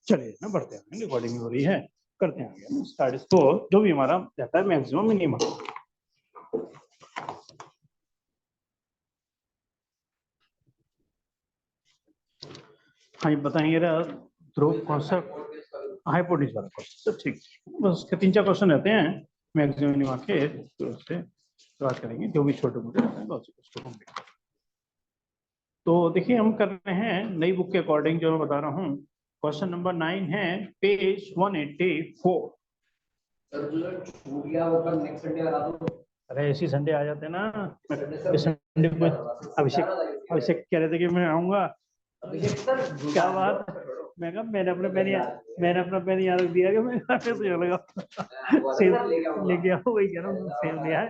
चलिए ना बढ़ते हैं, रिकॉर्डिंग हो रही है, करते हैं आगे स्टार्ट इसको, जो भी हमारा रहता है मैक्सिमम मिनिमम। हाँ ये बताएंगे ध्रुव कौन सा हाइपोटेसिस वाला क्वेश्चन, ठीक बस उसके 3-4 क्वेश्चन रहते हैं मैक्सिमम मिनिमम के, तो उससे बात करेंगे जो भी छोटे मोटे रहते हैं बहुत से होंगे। तो देखिए हम कर रहे हैं नई बुक के अकॉर्डिंग, जो मैं बता रहा हूँ क्वेश्चन नंबर 9 है पेज 184। अरे इसी संडे आ जाते ना, इस संडे को अभिषेक कह रहे थे कि मैं आऊंगा, क्या बात, मैं कहा मैंने अपना पेन यहाँ रख दिया कि मैं कैसे लगा सेब लेके आओ, वही कह रहा हूँ सेब लिया है।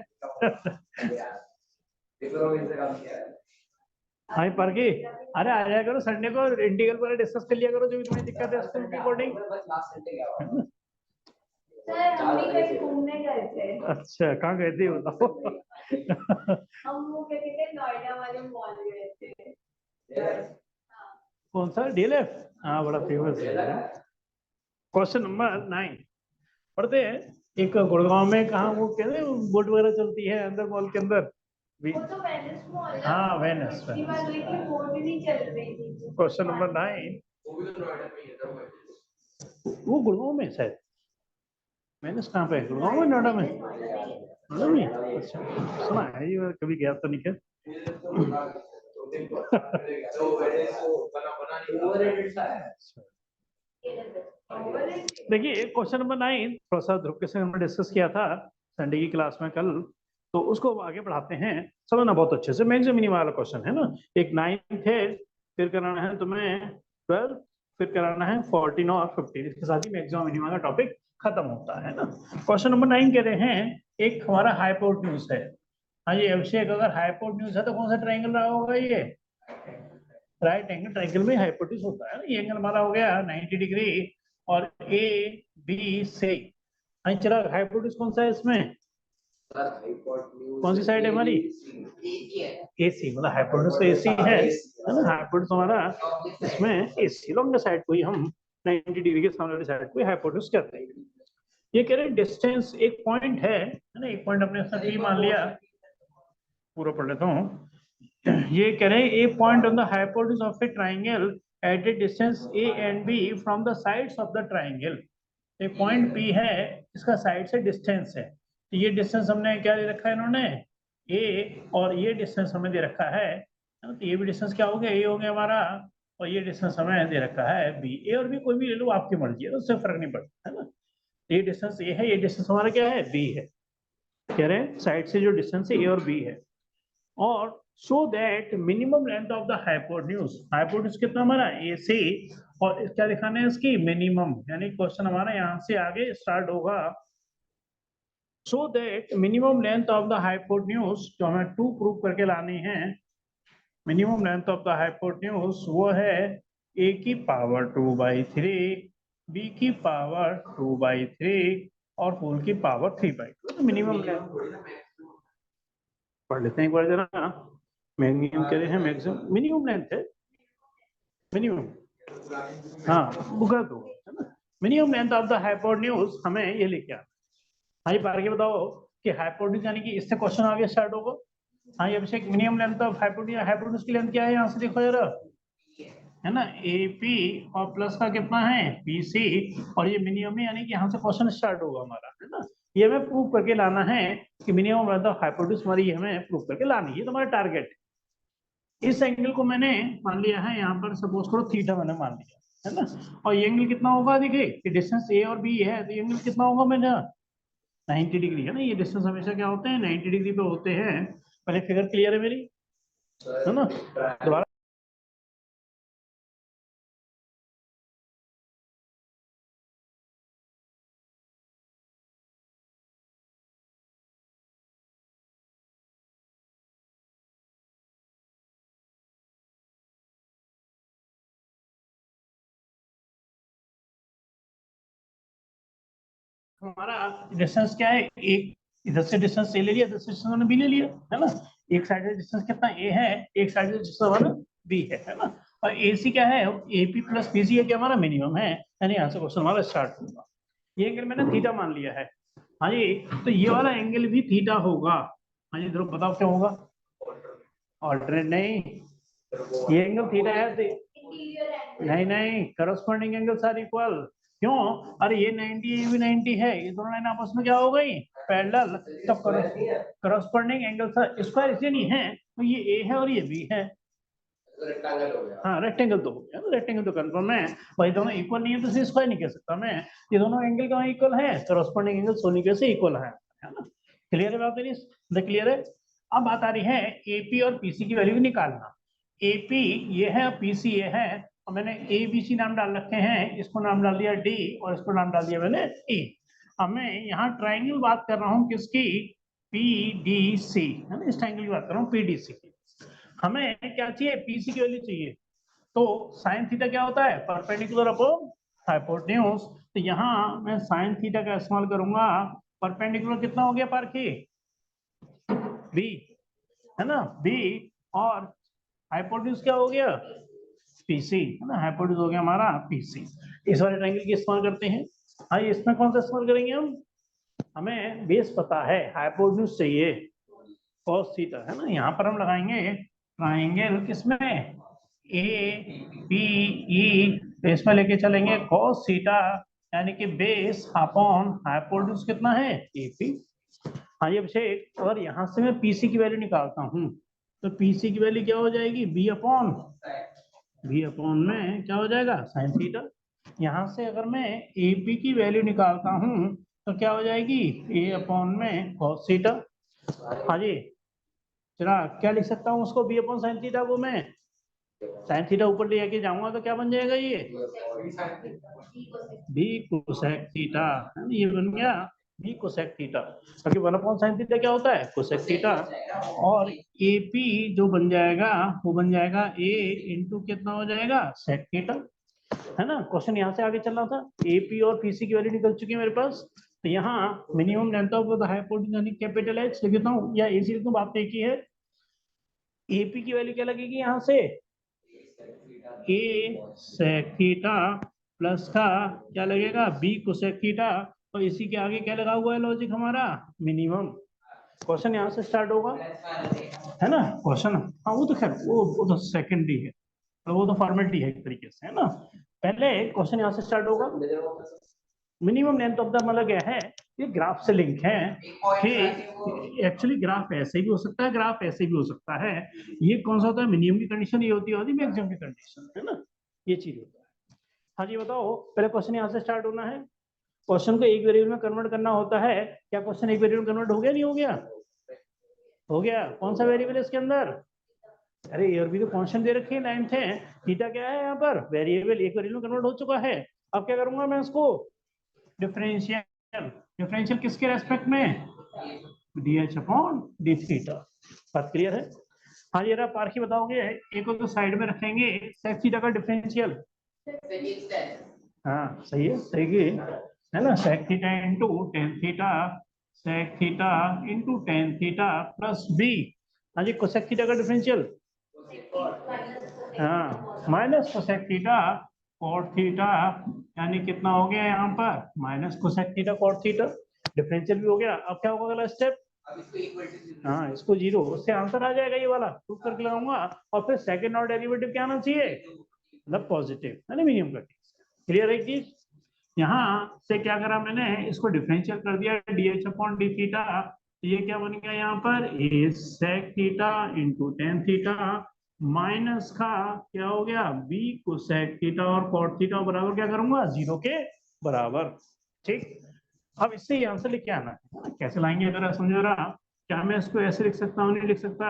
हाँ पर के अरे आ जाया करो संडे को, इंटीग्रल पर डिस्कस कर लिया करो जो भी तुम्हें दिक्कत है स्कूल की अकॉर्डिंग। हम भी कहीं घूमने गए थे। अच्छा कहाँ गए थे बताओ। हम वो कहते थे नोएडा वाले मॉल गए थे। कौन सा डीएलएफ? हाँ बड़ा फेमस है। क्वेश्चन नंबर 9 पढ़ते हैं। एक गुड़गांव में कहा वो कहते हैं बोट वगैरह चलती है अंदर मॉल के अंदर, वो तो वेनिस मॉल है। हाँ वेनिस। बोट नहीं चल रही थी। क्वेश्चन नंबर 9 वो गुड़गांव में शायद, वेनिस कहाँ पे है, गुड़गांव में नोएडा में? नोएडा में, अच्छा सुना है ये, कभी गया तो नहीं है। देखिए क्वेश्चन नंबर 9 थोड़ा सा ध्रुव के साथ हमने डिस्कस किया था संडे की क्लास में कल, तो उसको आगे बढ़ाते हैं, समझना बहुत अच्छे से। मैक्सिमम मिनिमम वाला क्वेश्चन है ना, एक 9th है, फिर कराना है तुम्हें 12, फिर कराना है 14 और 15, इसके साथ ही मैक्सिमम मिनिमम का टॉपिक खत्म होता है ना। क्वेश्चन नंबर 9 कह रहे हैं एक हमारा हाइपोटेन्यूज है। हाँ ये अभिषेक, अगर हाइपोटेन्यूज है तो कौन सा ट्राइंगल रहा होगा ये? राइट एंगल ट्राइंगल में हाइपोटेन्यूज होता है ना, ये एंगल हमारा हो गया 90 डिग्री और ए बी से। चला हाइपोटेन्यूज कौन सा है इसमें, कौन सी साइड है हमारी? एसी, मतलब हाइपोटेन्यूज तो एसी है ना, हाइपोटेन्यूज हमारा इसमें एसी लॉन्ग साइड को ही हम 90 डिग्री के सामने वाली साइड को हाइपोटेन्यूज कहते हैं। ये कह रहे हैं डिस्टेंस एक पॉइंट है ना, एक पॉइंट अपने साथ टी मान लिया, पूरा पढ़ लेता हूँ। ये कह रहे हैं a point on the hypotenuse of a triangle at a distance a and b from the sides of the triangle. एक पॉइंट पी है, इसका साइड से डिस्टेंस है, तो ये डिस्टेंस हमने क्या दे रखा है इन्होंने, ए, और ये डिस्टेंस हमें दे रखा है, तो ये भी डिस्टेंस क्या हो गया, ए हो गया हमारा, और ये डिस्टेंस हमें दे रखा है बी। ए और बी कोई भी ले लो आपकी मर्जी है, उससे फर्क नहीं पड़ता है ना। ये डिस्टेंस ए है, ये डिस्टेंस हमारा क्या है, बी है। कह रहे हैं साइड से जो डिस्टेंस है ए और बी है, और so that minimum length of the hypotenuse, hypotenuse कितना हमारा ए से, और क्या दिखाना है इसकी मिनिमम, यानी क्वेश्चन हमारा यहाँ से आगे स्टार्ट होगा। So that minimum length of the hypotenuse, जो हमें 2 प्रूव करके लानी है, minimum length of the hypotenuse वो है ए की पावर 2/3, बी की पावर 2/3 और होल की पावर 3/2। मिनिमम लेंथ पढ़ लेते हैं एक बार जरा। मैक्सिमम कह रहे हैं मैक्सिमम मिनिमम लेंथ है, मिनिमम, हाँ बुका दो है ना। Minimum length of the hypotenuse हमें ये लेके आना। हाँ ये बार के बताओ कि हाइपोटेन्यूज यानी कि इससे क्वेश्चन आगे स्टार्ट होगा। हाँ ये अभिषेक मिनिमम लेंथ ऑफ हाइपोटेन्यूज की लेंथ क्या है, यहाँ से देखो जरा, है ना ए पी और प्लस का कितना है बी सी, और ये मिनिमम है, यानी कि यहाँ से क्वेश्चन स्टार्ट होगा हमारा, है ना। ये हमें प्रूव करके लाना है कि मिनिमम लेंथ ऑफ हाइपोटेन्यूज हमारी हमें प्रूव करके लानी है, ये तुम्हारा टारगेट है। इस एंगल को मैंने मान लिया है यहाँ पर, सपोज करो थीटा मैंने मान लिया है ना, और ये एंगल कितना होगा, देखिए कि डिस्टेंस ए और बी है, तो ये एंगल कितना होगा मेरा 90 डिग्री है ना। ये डिस्टेंस हमेशा क्या होते हैं 90 डिग्री पे होते हैं। पहले फिगर क्लियर है मेरी, है ना। दोबारा हमारा डिस्टेंस क्या है, एक इधर से डिस्टेंस ए ले लिया, इधर से डिस्टेंस बी ले लिया, है ना। एक साइड से डिस्टेंस कितना ए है, एक साइड से डिस्टेंस हमारा बी है ना। और ए सी क्या है, A P plus B C है, क्या हमारा मिनिमम है, यानी यहाँ से क्वेश्चन हमारा स्टार्ट होगा। ये एंगल मैंने थीटा मान लिया है। हाँ जी, तो ये वाला एंगल भी थीटा होगा। हाँ जी ध्रुव बताओ क्या होगा, ऑल्टरनेट नहीं, ये एंगल थीटा है नहीं नहीं, करस्पॉन्डिंग एंगल्स आर इक्वल। क्यों, अरे ये 90 ये भी 90 है, ये दोनों लाइन आपस में क्या हो गई, पैरेलल। तब करस्पॉन्डिंग एंगल्स स्क्वायर इसलिए नहीं है, तो ये ए है और ये बी है, हाँ रेक्टेंगल तो हो गया, रेक्टेंगल तो कंफर्म है भाई, दोनों इक्वल नहीं है तो इसे स्क्वायर नहीं कह सकता मैं, ये दोनों एंगल कहाँ इक्वल है, करस्पॉन्डिंग एंगल सोनी के से इक्वल है ना। क्लियर है बात मेरी, क्लियर है। अब बात आ रही है एपी और पीसी की वैल्यू निकालना। एपी ये है और पीसी ये है, और मैंने ए बी सी नाम डाल रखे हैं, इसको नाम डाल दिया डी और इसको नाम डाल दिया मैंने ई। अब मैं यहाँ ट्राइंगल बात कर रहा हूँ किसकी, पी डी सी है ना, इस ट्राइंगल की बात कर रहा हूँ पी डी सी की। हमें क्या चाहिए, पीसी की वैल्यू चाहिए, तो साइन थीटा क्या होता है, परपेंडिकुलर अपॉन हाइपोटेन्यूज। तो यहाँ मैं साइन थीटा का इस्तेमाल करूंगा, परपेंडिकुलर कितना हो गया पारखी, बी है ना, बी, और हाइपोटेन्यूज क्या हो गया, पीसी है ना, हाइपोटेन्यूज हो गया हमारा पीसी। इस वाले ट्रायंगल की इस्तेमाल करते हैं। हाँ इसमें कौन सा इस्तेमाल करेंगे हम, हमें बेस पता है, हाइपोटेन्यूज चाहिए cos थीटा है ना, यहाँ पर हम लगाएंगे ट्राइंगल किसमें, ए बी ई, इसमें लेके चलेंगे cos थीटा, यानी कि बेस अपॉन हाइपोटेन्यूज कितना है ए पी। हाँ ये अभिषेक, अगर यहाँ से मैं पीसी की वैल्यू निकालता हूँ तो पीसी की वैल्यू क्या हो जाएगी, बी अपॉन में क्या हो जाएगा साइन थीटा। यहाँ से अगर मैं एपी की वैल्यू निकालता हूँ तो क्या हो जाएगी, ए अपॉन में cos थीटा। हाँ जी चला, क्या लिख सकता हूँ उसको, बी अपॉन साइन थीटा को मैं साइन थीटा ऊपर लेके जाऊंगा तो क्या बन जाएगा, ये बी कोसेक थीटा है ना, ये बन गया बी कोसेक थीटा, क्योंकि 1 अपॉन साइन थीटा क्या होता है, कोसेक थीटा। और एपी जो बन जाएगा वो बन जाएगा ए इंटू कितना हो जाएगा सेक थीटा, है ना। क्वेश्चन यहाँ से आगे चल रहा था, एपी और पीसी की वैल्यू निकल चुकी है मेरे पास, तो यहाँ minimum length of the hypotenuse यानी कैपिटल एच लिखता हूँ, या एसी लिखता हूँ, बात एक ही है। एपी की वैल्यू क्या लगेगी यहाँ से, ए सेक थीटा प्लस का क्या लगेगा, बी कोसेक थीटा, और इसी के आगे क्या लगा हुआ है लॉजिक हमारा, मिनिमम। क्वेश्चन यहाँ से स्टार्ट होगा है ना, क्वेश्चन, हाँ वो तो खैर वो तो सेकेंडरी है, तो वो तो फॉर्मेलिटी है एक तरीके से है ना। पहले क्वेश्चन यहाँ से स्टार्ट होगा, मिनिमम लेंथ ऑफ द मतलब क्या है, ये ग्राफ से लिंक है कि एक्चुअली ग्राफ ऐसे भी हो सकता है, ग्राफ ऐसे भी हो सकता है। ये कौन सा होता है, मिनिमम की कंडीशन ये होती है मैक्सिमम की कंडीशन है ना, ये चीज होता है। हाँ जी बताओ, पहले क्वेश्चन यहाँ से स्टार्ट होना है, क्वेश्चन को एक वेरिएबल में कन्वर्ट करना होता है, क्या क्वेश्चन एक वेरिएबल कन्वर्ट हो गया, नहीं हो गया, हो गया। कौन सा वेरिएबल है इसके अंदर, अरे ये भी तो कांस्टेंट दे रखे हैं, लाइन थे, थीटा क्या है यहाँ पर, वेरिएबल, एक वेरिएबल में कन्वर्ट हो चुका है। अब क्या करूंगा मैं उसको, डिफरेंशियल, डिफरेंशियल किसके रेस्पेक्ट में, dh अपॉन डी थीटा। बात क्लियर है। हाँ ये रहा पार्खी बताओगे, एक को तो साइड में रखेंगे सेक थीटा का डिफरेंशियल, हाँ सही है, सही है ना, sec theta into tan theta, sec theta into tan theta plus B, हाँ जी कोसेक थीटा का डिफरेंशियल, हाँ minus cosec theta cot theta, यानी कितना हो गया यहाँ पर minus cosec theta cot theta, differential भी हो गया। अब क्या होगा अगला स्टेप, हाँ इसको जीरो, उससे आंसर आ जाएगा ये वाला, प्रूफ करके लगाऊंगा, और फिर सेकंड ऑर्डर डेरिवेटिव क्या आना चाहिए, मतलब पॉजिटिव है ना, मिनिमम का। क्लियर है चीज। यहाँ से क्या करा मैंने, इसको डिफरेंशियल कर दिया dh अपॉन डी थीटा, ये क्या बन गया यहाँ पर, a sec theta into tan theta minus का क्या हो गया, बी कोसेक थीटा और कॉट थीटा बराबर क्या करूंगा, 0 के बराबर। ठीक, अब इससे ये आंसर लेके आना है, कैसे लाएंगे अगर समझो रहा, क्या मैं इसको ऐसे लिख सकता हूँ, नहीं लिख सकता,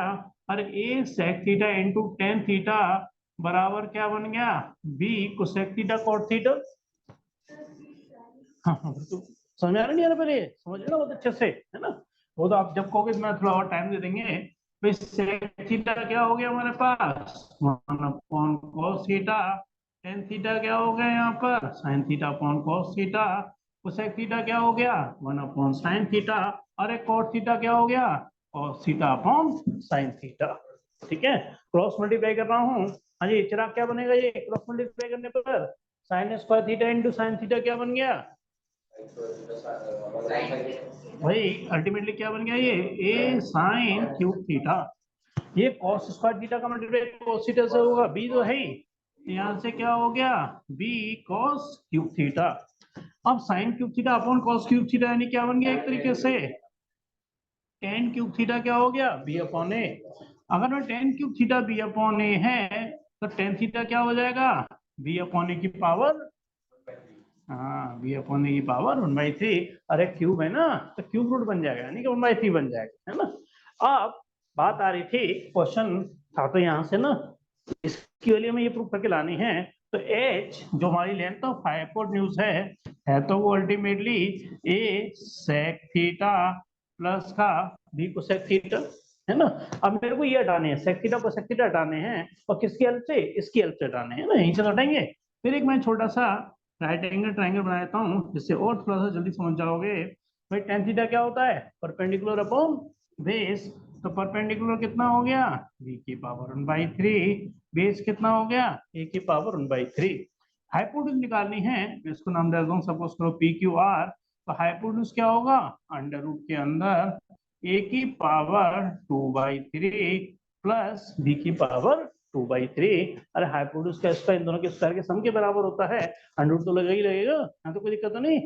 अरे a sec theta into tan theta बराबर क्या बन गया, b cosec theta cot theta. हाँ तो समझ में आ रहा नहीं आ रहा, पहले समझ लेना बहुत अच्छे से है ना, वो तो आप जब कहोगे तो मैं थोड़ा और टाइम दे देंगे। तो सेक थीटा क्या हो गया हमारे पास, 1 upon cos theta, tan theta क्या हो गया यहाँ पर sine theta upon cos theta, cosec theta क्या हो गया 1 अपॉन साइन थीटा, और एक कॉट थीटा क्या हो गया cos theta upon sin theta. ठीक है, क्रॉस मल्टीप्लाई कर रहा हूँ। हाँ जी चिराग क्या बनेगा, ये क्रॉस मल्टीप्लाई करने पर sin square theta into sin theta क्या बन गया, भाई अल्टीमेटली क्या बन गया, ये a sin क्यूब थीटा। ये cos स्क्वायर थीटा का मल्टीप्लाई cos थीटा से होगा, b तो है ही, यहाँ से क्या हो गया b cos क्यूब थीटा। अब sin cube theta upon cos cube theta यानी क्या बन गया, एक तरीके से tan क्यूब थीटा क्या हो गया b अपॉन ए। अगर मैं tan cube theta b upon a है तो tan थीटा क्या हो जाएगा b अपॉन ए की पावर, हाँ b अपॉन ए की पावर 1/3। अरे क्यूब है ना तो क्यूब रूट बन जाएगा यानी कि 1/3 बन जाएगा, है ना। अब बात आ रही थी, क्वेश्चन था तो यहाँ से ना, इसकी वैल्यू में ये प्रूफ करके लानी है। तो h जो हमारी लेंथ ऑफ हाइपोटेन्यूज है तो वो ultimately a sec theta plus का b cosec थीटा, है ना। अब मेरे को ये हटाने हैं, sec थीटा cosec थीटा हटाने हैं, और किसकी हेल्प से, इसकी हेल्प से हटाने हैं ना, यहीं से हटाएंगे। फिर एक मैं छोटा सा राइट एंगल ट्रायंगल बना देता हूँ जिससे और थोड़ा सा जल्दी समझ जाओगे। भाई tan थीटा क्या होता है, परपेंडिकुलर अपॉन बेस। तो परपेंडिकुलर कितना हो गया b की पावर 1/3, बेस कितना हो गया a की पावर 1/3। हाइपोटेन्यूज निकालनी है, मैं इसको नाम दे दूं सपोज करो पी क्यू आर। तो हाइपोटेन्यूज क्या होगा, अंडर रूट के अंदर a की पावर 2/3 प्लस b की पावर 2/3। अरे हाइपोटेन्यूज का स्क्वायर इन दोनों के स्क्वायर के सम के बराबर होता है, अंडर रूट तो लगेगा ही लगेगा, यहाँ तो कोई दिक्कत तो नहीं।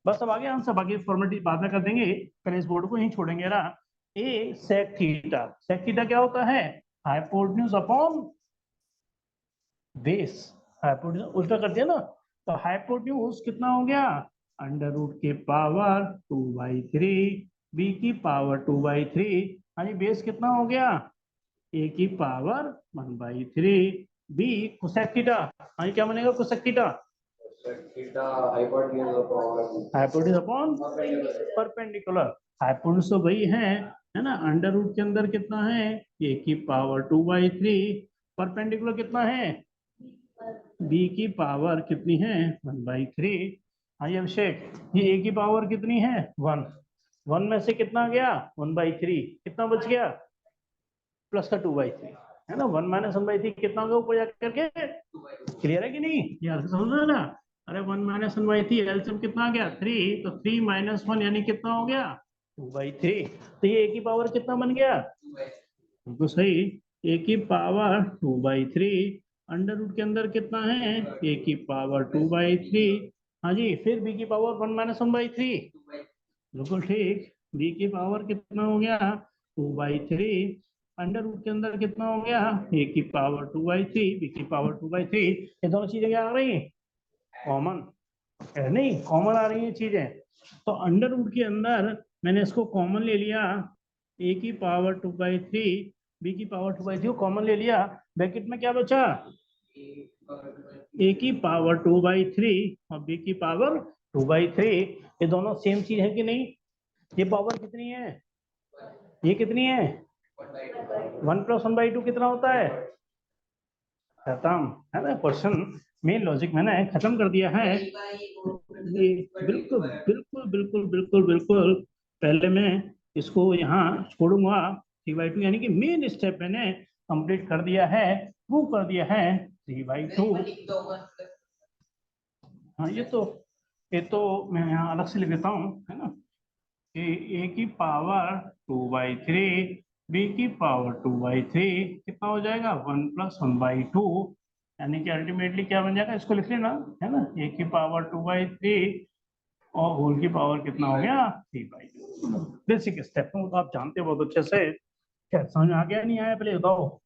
बस अब आगे आंसर, बाकी फॉर्मेलिटी बाद में कर देंगे, पहले इस बोर्ड को यहीं छोड़ेंगे ना। a sec theta, sec theta क्या होता है, हाइपोटेन्यूज अपॉन बेस। हाइपोटेन्यूज उल्टा कर दिया ना, तो हाइपोटेन्यूज कितना हो गया, अंडर रूट के पावर 2/3 b की पावर 2/3। हाँ जी बेस कितना हो गया a की पावर 1/3 b कोसेक थीटा। हाँ जी क्या बनेगा cosec theta, hypotenuse upon perpendicular. Hypotenuse तो वही है ना, अंडर रूट के अंदर कितना है a की पावर 2/3, परपेंडिकुलर कितना है b की पावर कितनी है 1/3। हाँ अभिषेक ये a की पावर कितनी है 1, 1 में से कितना गया 1/3, कितना बच गया प्लस का 2/3, है ना। 1 माइनस 1/3 कितना होगा ऊपर जाकर के, क्लियर है कि नहीं, यार समझना ना। अरे 1 माइनस 1/3 एलसीएम कितना आ गया 3, तो 3 माइनस 1 यानी कितना हो गया 2/3। तो ये a की पावर कितना बन गया, बिल्कुल सही, a की पावर 2/3, अंडर रूट के अंदर कितना है a की पावर 2/3। हाँ जी फिर b की पावर 1 माइनस 1/3, बिल्कुल ठीक, b की पावर कितना हो गया 2/3, अंडर रूट के अंदर कितना हो गया a की पावर 2/3 b की पावर 2/3। ये दोनों चीजें क्या आ रही कॉमन, नहीं कॉमन आ रही है चीजें। तो अंडर रूट के अंदर मैंने इसको कॉमन ले लिया, a की पावर 2/3 b की पावर 2/3 कॉमन ले लिया, ब्रैकेट में क्या बचा a की पावर 2/3 और b की पावर 2/3। ये दोनों सेम चीज है कि नहीं, ये पावर कितनी है, ये कितनी है 1 + 1/2 कितना होता है, खत्म, है ना। क्वेश्चन मेन लॉजिक मैंने खत्म कर दिया है। ये बिल्कुल बिल्कुल बिल्कुल बिल्कुल बिल्कुल, पहले मैं इसको यहाँ छोड़ूंगा 3/2, यानी कि मेन स्टेप मैंने कंप्लीट कर दिया है, प्रूव कर दिया है 3/2। हाँ ये तो मैं यहाँ अलग से लिख देता हूँ, है ना, ए की पावर 2/3 बी की पावर 2/3 कितना हो जाएगा 1 + 1/2, यानी कि अल्टीमेटली क्या बन जाएगा, इसको लिख लेना, है ना, ए की पावर 2/3 और होल की पावर कितना हो गया 3/2। बेसिक स्टेप तो आप जानते हो बहुत अच्छे से, क्या समझ में आ गया नहीं आया पहले बताओ,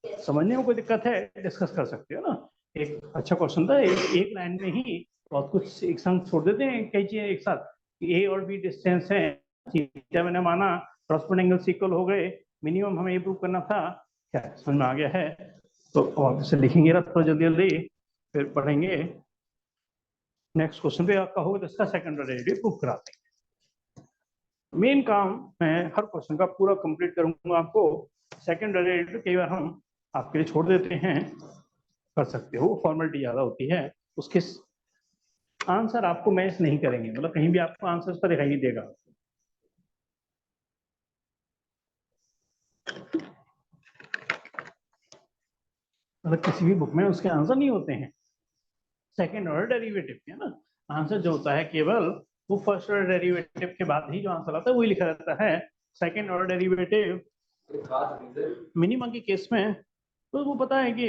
समझने में कोई दिक्कत है डिस्कस कर सकते हो ना। एक अच्छा क्वेश्चन था, एक लाइन में ही बहुत कुछ एक संग छोड़ देते हैं कई चीजें एक साथ, ए और बी डिस्टेंस है, थीटा मैंने माना, कॉरस्पॉन्डिंग एंगल्स इक्वल हो गए, मिनिमम हमें ये प्रूव करना था, क्या समझ में आ गया है। तो और से लिखेंगे ना थोड़ा जल्दी जल्दी, फिर पढ़ेंगे नेक्स्ट क्वेश्चन पे आपका होगा, तो इसका सेकंड डेरिवेटिव प्रूव करा देंगे। मेन काम मैं हर क्वेश्चन का पूरा कंप्लीट करूंगा आपको, सेकंड डेरिवेटिव कई बार हम आपके लिए छोड़ देते हैं, कर सकते हो, फॉर्मेलिटी ज्यादा होती है, उसके आंसर आपको मैच नहीं करेंगे, मतलब कहीं भी आपको आंसर पर दिखाई नहीं देगा। मतलब किसी भी बुक में उसके आंसर नहीं होते हैं सेकंड ऑर्डर डेरिवेटिव के, है ना। आंसर जो होता है केवल वो फर्स्ट ऑर्डर डेरिवेटिव के बाद ही जो आंसर आता है वही लिखा रहता है। सेकंड ऑर्डर डेरिवेटिव मिनिमम के केस में तो वो पता है कि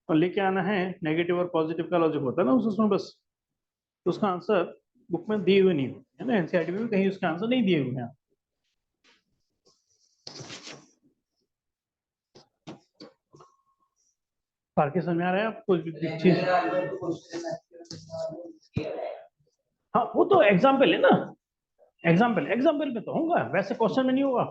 लेके आना है, नेगेटिव और पॉजिटिव का लॉजिक होता है ना उसमें बस। तो उसका आंसर बुक में दिए हुए नहीं होते है ना, एनसीईआरटी में भी कहीं उसका आंसर नहीं दिए हुए हैं। बाकी समझ में आ रहा है आपको चीज? हाँ वो तो एग्जाम्पल है ना, एग्जाम्पल में तो होगा, वैसे क्वेश्चन में नहीं होगा।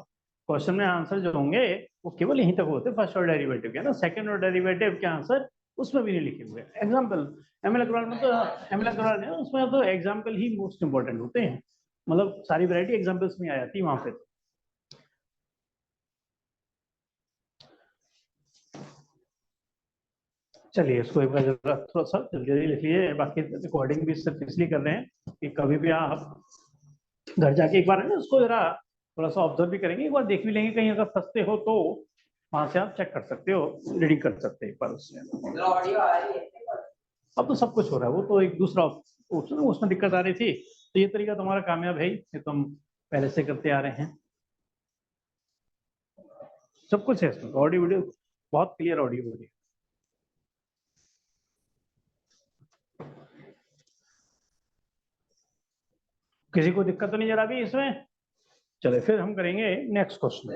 क्वेश्चन में आंसर जो होंगे वो केवल यहीं तक होते हैं फर्स्ट ऑर्डर डेरिवेटिव के ना, सेकंड ऑर्डर डेरिवेटिव के आंसर उसमें भी नहीं लिखे हुए एग्जाम्पल। एमएल अग्रवाल में तो एमएल अग्रवाल है उसमें तो एग्जाम्पल ही मोस्ट इंपॉर्टेंट होते हैं, मतलब सारी वैरायटी एग्जाम्पल्स में आ जाती है वहां पे। चलिए इसको एक बार जरा थोड़ा सा जल्दी जल्दी लिख लिए, बाकी रिकॉर्डिंग भी सिर्फ इसलिए कर रहे हैं कि कभी भी आप घर जाके एक बार है ना उसको जरा थोड़ा सा ऑब्जर्व भी करेंगे, एक बार देख भी लेंगे, कहीं अगर फंसते हो तो वहां से आप चेक कर सकते हो, रीडिंग कर सकते हैं एक बार उससे। ऑडियो आ रही है। अब तो सब कुछ हो रहा है, वो तो एक दूसरा उसमें दिक्कत आ रही थी, तो ये तरीका तुम्हारा कामयाब है, ये तुम पहले से करते आ रहे हैं, सब कुछ है इसमें, ऑडियो वीडियो बहुत क्लियर ऑडियो वीडियो। किसी को दिक्कत तो नहीं जरा भी इसमें? चले फिर हम करेंगे नेक्स्ट क्वेश्चन।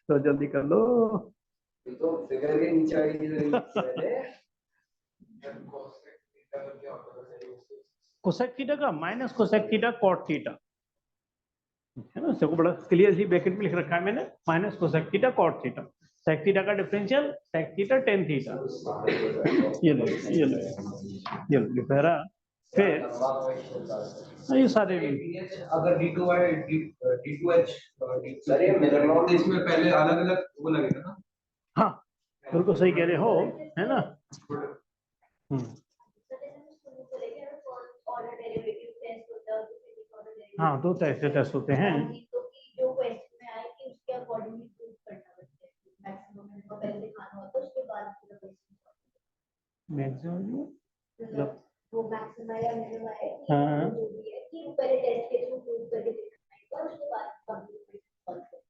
तो जल्दी कर लो। तो फिगर के नीचे आ गई कोसेक थीटा का minus cosec theta cot theta, है ना, सबको बड़ा क्लियर सी ब्रैकेट में लिख रखा है मैंने, minus cosec theta cot theta, sec theta का differential sec theta tan theta. ये लो ये लो ये लो लिखा, फिर ये सारे अगर D2 है D2H इसमें पहले अलग अलग वो लगेगा ना। हाँ बिल्कुल सही कह रहे हो, है ना। हाँ दो तरह से टेस्ट होते हैं। मैक्सिमम मतलब वो मैक्सिमम या मिनिमम है कि हाँ जो भी है कि पहले टेस्ट के थ्रू प्रूव करके देखना है और उसके बाद कंप्लीट सॉल्व करना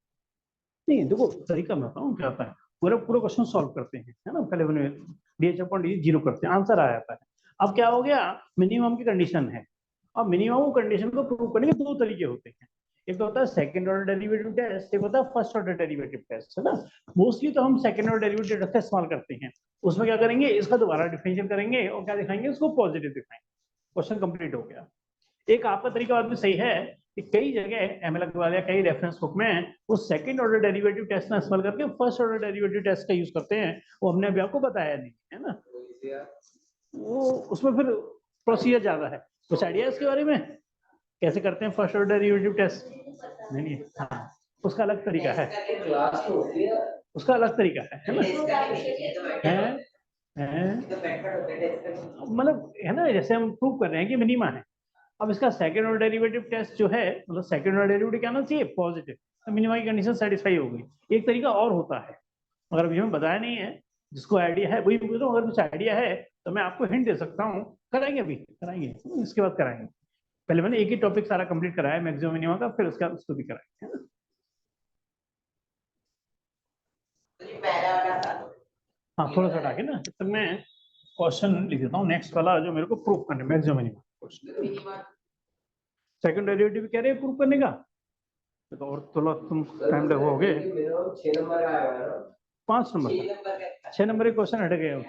नहीं देखो तरीका मैं बताऊँ क्या होता है, पूरा पूरा क्वेश्चन सॉल्व करते हैं, है ना, पहले मैंने DH/D जीरो करते हैं, आंसर आ जाता है। अब क्या हो गया, मिनिमम की कंडीशन है, अब मिनिमम कंडीशन को प्रूव करने के दो तरीके होते हैं, एक तो होता है सेकंड ऑर्डर डेरिवेटिव टेस्ट, एक होता है फर्स्ट ऑर्डर डेरिवेटिव टेस्ट, है ना। मोस्टली तो हम सेकंड ऑर्डर डेरिवेटिव टेस्ट का इस्तेमाल करते हैं, उसमें क्या करेंगे, इसका दोबारा डिफरेंशियल करेंगे और क्या दिखाएंगे, उसको पॉजिटिव दिखाएंगे, क्वेश्चन कंप्लीट हो गया। एक आपका तरीका और भी सही है कि कई जगह एमएल अग्रवाल या कई रेफरेंस बुक में वो सेकंड ऑर्डर डेरिवेटिव टेस्ट का इस्तेमाल करके फर्स्ट ऑर्डर डेरिवेटिव टेस्ट का यूज करते हैं, वो हमने अभी आपको बताया नहीं है ना, वो उसमें फिर प्रोसीजर ज्यादा है। कुछ आइडिया इसके बारे में कैसे करते हैं फर्स्ट ऑर्डर डेरिवेटिव टेस्ट? नहीं हाँ उसका अलग तरीका है, उसका अलग तरीका है ना, मतलब है ना, जैसे हम प्रूव कर रहे हैं कि मिनिमा है, अब इसका सेकंड ऑर्डर डेरिवेटिव टेस्ट जो है, मतलब सेकंड ऑर्डर डेरिवेटिव क्या आना चाहिए, पॉजिटिव, तो मिनिमा की कंडीशन सेटिस्फाई हो गई। एक तरीका और होता है, अगर अभी हमें बताया नहीं है, जिसको आइडिया है वही बोल रहा हूँ, अगर कुछ आइडिया है तो मैं आपको हिंट दे सकता हूँ, कराएंगे अभी कराएंगे, इसके बाद कराएंगे, पहले मैंने एक ही टॉपिक सारा कंप्लीट कराया मैक्सिमम मिनिमा का, फिर उसके बाद उसको भी कराएंगे, है ना। हाँ थोड़ा सा हटा के ना, जब तक मैं क्वेश्चन लिख देता हूँ नेक्स्ट वाला जो मेरे को प्रूफ करने maximum minima question, second derivative कह रहे हैं प्रूफ करने का, तो और थोड़ा तुम टाइम लगवाओगे। 6 नंबर आया है ना, 5 नंबर 6 नंबर के क्वेश्चन हट गए हो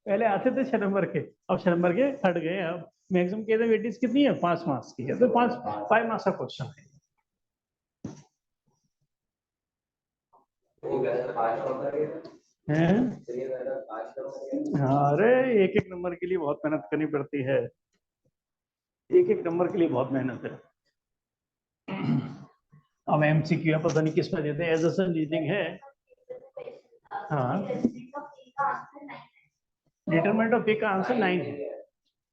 पहले आते थे 6 नंबर के, अब 6 नंबर के हट गए, अब मैक्सिमम के वेटेज कितनी है, 5 मार्क्स की है, तो 5 मार्क्स का क्वेश्चन है। अरे एक एक नंबर के लिए बहुत मेहनत करनी पड़ती है, एक एक नंबर के लिए बहुत मेहनत है। अब MCQ पता नहीं किस में देते हैं, एजसन रीजनिंग है। हाँ डिटरमिनेंट ऑफ P का आंसर 9 है,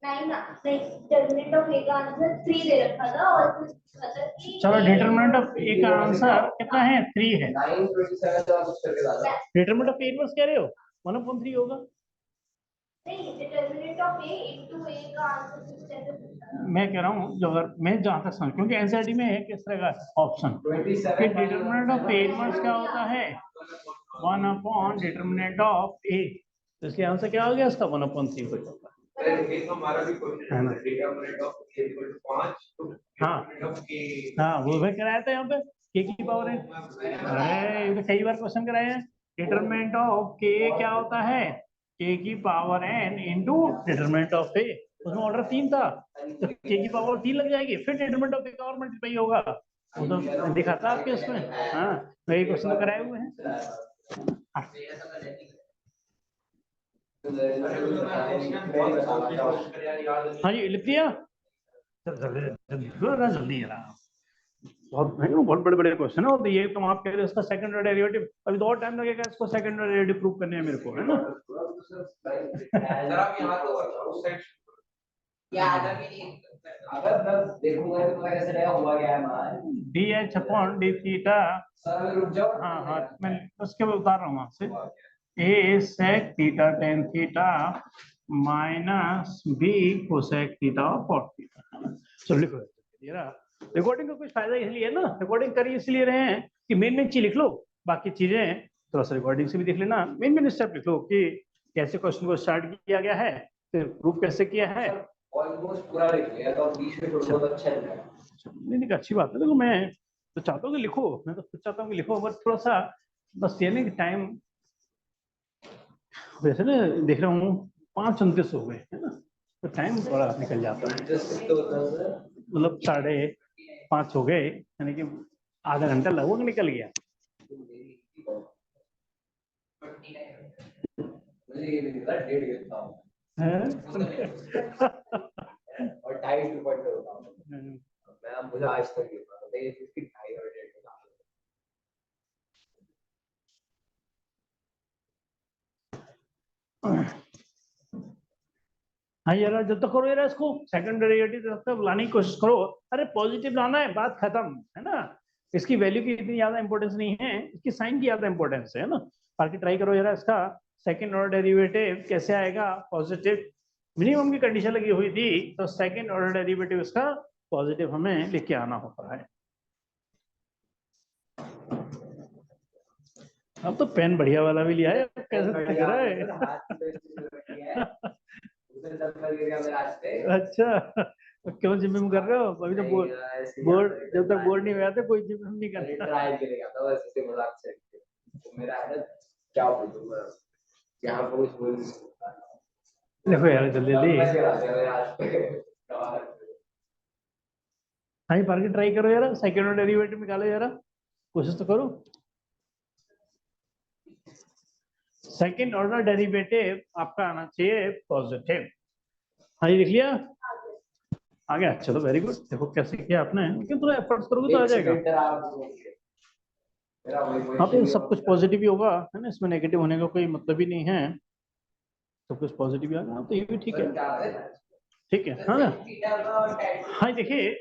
डिटरमिनेंट ऑफ ए का आंसर 3 दे रखा था और चलो डिटरमिनेंट ऑफ ए का आंसर कितना है 3 है। 927 आप कुछ करके डाला। डिटरमिनेंट ऑफ ए इनवर्स कह रहे हो 1/3 होगा। नहीं, डिटरमिनेंट ऑफ ए इनटू ए का आंसर कुछ ऐसे पूछा था। मैं कह रहा हूँ जो अगर मैं जहाँ तक समझ, क्योंकि एनसीईआरटी में है किस तरह का ऑप्शन कि डिटरमिनेंट ऑफ ए इनवर्स क्या होता है 1/डिटरमिनेंट ऑफ ए, तो इसलिए आंसर क्या हो गया इसका 1/3 हो जाता है। एक हमारा भी क्वेश्चन है ना, determinant of A equal to 5 तो डिटरमिनेंट ऑफ ए। हाँ वो भी कराया था यहाँ पे के की पावर है। अरे ये तो कई बार क्वेश्चन कराए हैं। डिटरमिनेंट ऑफ के क्या होता है के की power n into determinant of A, उसमें ऑर्डर 3 था तो के की पावर 3 लग जाएगी, फिर डिटरमिनेंट ऑफ ए का और मल्टीप्लाई होगा, वो तो दिखा था आपके उसमें। हाँ तो ये क्वेश्चन तो कराए हुए हैं। हाँ जी लिख दिया, जल्दी जरा, बहुत बड़े बड़े क्वेश्चन है। और ये तुम आप कह रहे हो इसका सेकंड ऑर्डर डेरिवेटिव, अभी तो और टाइम लगेगा इसको सेकंड ऑर्डर डेरिवेटिव प्रूव करने में मेरे को, है ना। आप यहाँ तो उस साइड या आधा भी नहीं, अगर मैं देखूंगा तो पता कैसे रहेगा हुआ क्या है हमारा dh upon d theta. Sir रुक जाओ। हाँ मैं उसके बाद उतार रहा हूँ वहां से, a sec theta tan theta minus b cosec theta cot theta. चलो लिखो रिकॉर्डिंग का कुछ फायदा इसलिए है ना, रिकॉर्डिंग करी इसलिए रहे हैं कि मेन चीज लिख लो, बाकी चीजें थोड़ा सा रिकॉर्डिंग से भी देख लेना। मेन स्टेप लिख लो कि कैसे क्वेश्चन को स्टार्ट किया गया है, फिर प्रूफ कैसे किया है। ऑलमोस्ट पूरा लिख लिया तो बीच में थोड़ा बहुत अच्छा लिखा है। नहीं अच्छी बात है। देखो मैं तो चाहता हूँ कि लिखो, मैं तो खुद चाहता हूँ कि लिखो, बस थोड़ा सा बस ये नहीं कि टाइम वैसे ना देख रहा हूँ 5:29 हो गए है ना, तो टाइम थोड़ा निकल जाता है, मतलब 5:30 हो गए, यानी कि आधा घंटा लगभग निकल गया। और 2.5 दुपट्टे होता हूँ मैं, मुझे आज तक नहीं पता ये इसकी 2.5 और 1.5 हाँ यार जब तक करो यार इसको सेकंड डेरिवेटिव जब तक लाने की कोशिश करो। अरे पॉजिटिव लाना है, बात खत्म है ना, इसकी वैल्यू की इतनी ज्यादा इंपॉर्टेंस नहीं है, इसकी साइन की ज्यादा इंपॉर्टेंस है ना। बाकी ट्राई करो यार इसका सेकंड ऑर्डर डेरिवेटिव कैसे आएगा पॉजिटिव, मिनिमम की कंडीशन लगी हुई थी तो सेकंड ऑर्डर डेरिवेटिव इसका पॉजिटिव हमें लिख के आना होता है। अब तो पेन बढ़िया वाला भी लिया है, कैसे दिख रहा है। अच्छा तो क्यों जिम कर रहे हो अभी तो बोर्ड जब तक बोर्ड नहीं हुआ था कोई जिम नहीं करता। ट्राई करेगा तो बस इसे मजाक से मेरा है ना क्या बोलूंगा यहाँ पर कुछ बोल देखो यार जल्दी हाँ पार के ट्राई करो यार, सेकंड ऑर्डर डेरिवेटिव निकालो यार, कोशिश तो करो। सेकंड ऑर्डर डेरिवेटिव आपका आना चाहिए पॉजिटिव। हाँ ये लिख लिया आ गया, चलो वेरी गुड। देखो कैसे किया आपने, क्यों थोड़ा एफर्ट्स करोगे तो आ जाएगा। हाँ तो सब कुछ पॉजिटिव ही होगा है ना, इसमें नेगेटिव होने का कोई मतलब ही नहीं है, सब कुछ पॉजिटिव ही आएगा तो ये भी ठीक है, ठीक है। हाँ हाँ देखिए